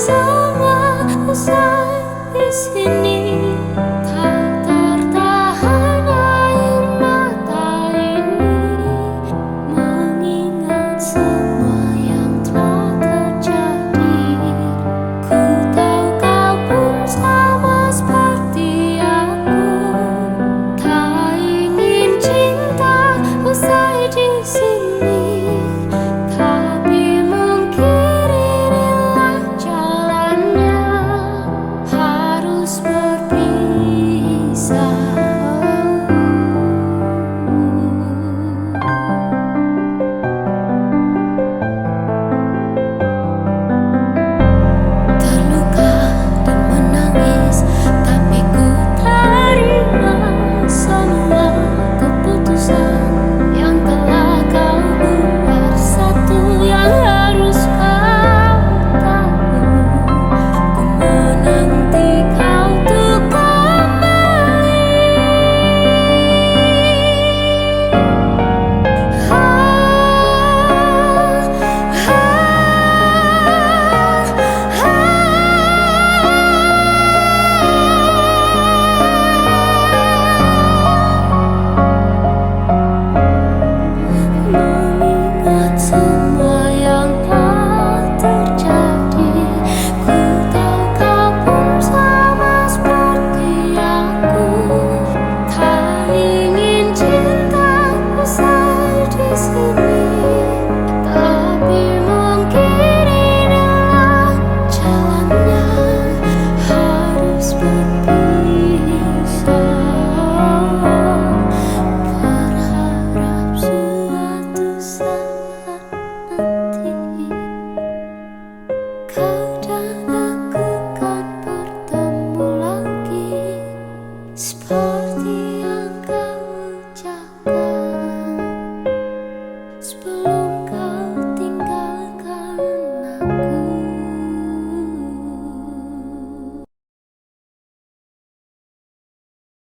semua usai di sini. Tak tertahan air mata ini, mengingat semua yang telah terjadi. Ku tahu kau pun sama seperti aku, tak ingin cinta usai di sini. Tapi mungkin inilah jalannya, harus berpisah. Terluka dan menangis, tapi ku terima semua keputusan yang telah kau buat. Satu yang harus kau tahu, ku menanti kau untuk kembali. Mengingat semua yang telah terjadi, ku tahu kau pun sama seperti aku, tak ingin cinta usai di sini. Tapi mungkin inilah jalannya, harus berpisah. Berharap suatu saat nanti kau